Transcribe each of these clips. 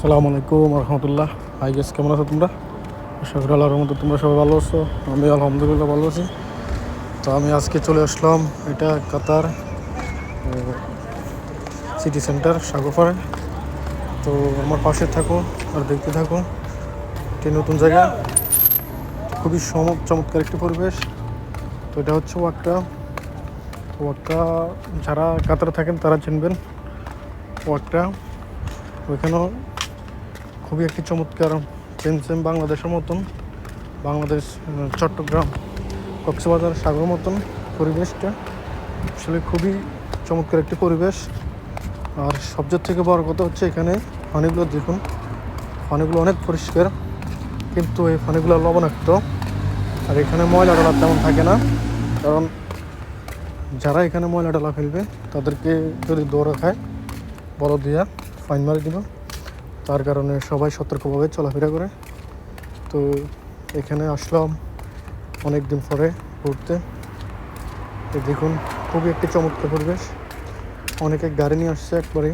আসসালামু আলাইকুম রহমতুল্লাহ। High guess, কেমন আছো তোমরা? আশা করি আল্লাহর রহমতে তোমরা সবাই ভালো আছো। আমি আলহামদুলিল্লাহ ভালো আছি। তো আমি আজকে চলে আসলাম, এটা কাতার সিটি সেন্টার সাগরপাড়ে। তো আমার পাশে থাকো আর দেখতে থাকো। একটি নতুন জায়গা, খুবই চমৎকার একটি পরিবেশ। তো এটা হচ্ছে ওয়াক্কা। ওয়াক্কা যারা কাতারে থাকেন তারা চিনবেন ওয়াক্কা। ওইখানেও খুবই একটি চমৎকার, সেম বাংলাদেশের মতন, বাংলাদেশ চট্টগ্রাম কক্সবাজার সাগর মতন পরিবেশটা। আসলে খুবই চমৎকার একটি পরিবেশ। আর সবচেয়ে থেকে বড় কথা হচ্ছে এখানে পানিগুলো দেখুন, পানিগুলো অনেক পরিষ্কার, কিন্তু এই পানিগুলো লবণাক্ত। আর এখানে ময়লা ডালা তেমন থাকে না, কারণ যারা এখানে ময়লা ডালা ফেলবে তাদেরকে যদি দৌড়া খায় বড় দিয়া ফাইন মারি দিব। তার কারণে সবাই সতর্কভাবে চলাফেরা করে। তো এখানে আসলাম অনেক দিন পরে ঘুরতে। দেখুন খুবই একটি চমৎকার পরিবেশ। অনেকে গাড়ি নিয়ে আসছে একবারে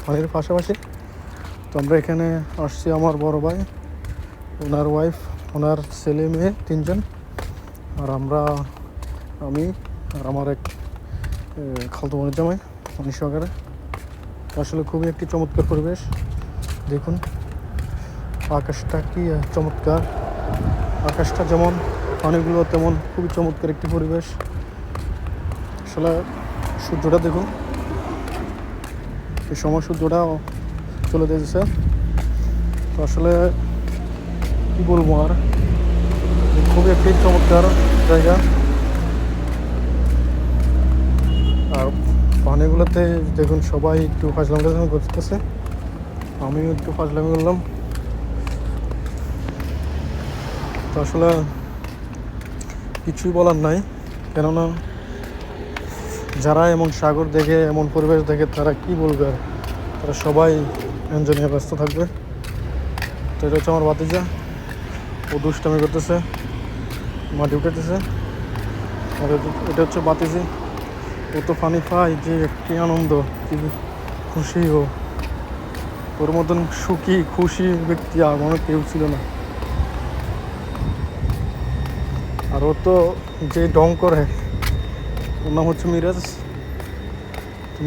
পানির পাশাপাশি। তো আমরা এখানে আসছি, আমার বড় ভাই, ওনার ওয়াইফ, ওনার ছেলে মেয়ে 3জন, আর আমি আর আমার এক খালতো বোনের জামাই উনি সহকারে। আসলে খুবই একটি চমৎকার পরিবেশ। দেখুন আকাশটা কি চমৎকার, আকাশটা যেমন, পানিগুলো তেমন, খুবই চমৎকার একটি পরিবেশ। আসলে সূর্যটা দেখুন, এই সময় সূর্যটা চলে যাচ্ছে। তো আসলে কী বলবো আর, খুবই একটি চমৎকার জায়গা। আর পানিগুলোতে দেখুন সবাই একটু ফাজলামি করতেছে, আমিও একটু ফাজলামি করলাম। তো আসলে কিছুই বলার নাই, কেননা যারা এমন সাগর দেখে, এমন পরিবেশ দেখে, তারা কি বলবে আর, তারা সবাই এনজয় নিয়ে ব্যস্ত থাকবে। তো এটা হচ্ছে আমার ভাতিজা, ও দুষ্টামি করতেছে, মাটি উঠেতেছে। আর এটা হচ্ছে ভাতিজি, ও তো পানি পায় যে একটি আনন্দ, কি খুশি ও, ওর মতন সুখী খুশি ব্যক্তি আর মনে কেউ ছিল না। আর ও তো যে ডং করে, ওর নাম হচ্ছে মিরাজ।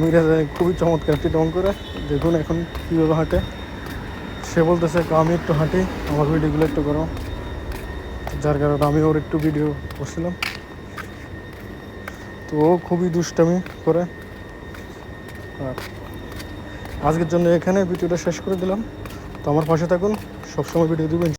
মিরাজ খুবই চমৎকার একটি ডং করে। দেখুন এখন কীভাবে হাঁটে। সে বলতেছে আমি একটু হাঁটি, আমার ভিডিওগুলো একটু করো, যার কারণে আমি ওর একটু ভিডিও করছিলাম। তো ও খুবই দুষ্টামি করে। আর আজকের জন্য এখানে ভিডিওটা শেষ করে দিলাম। তো আমার পাশে থাকুন, সবসময় ভিডিও দিবেন।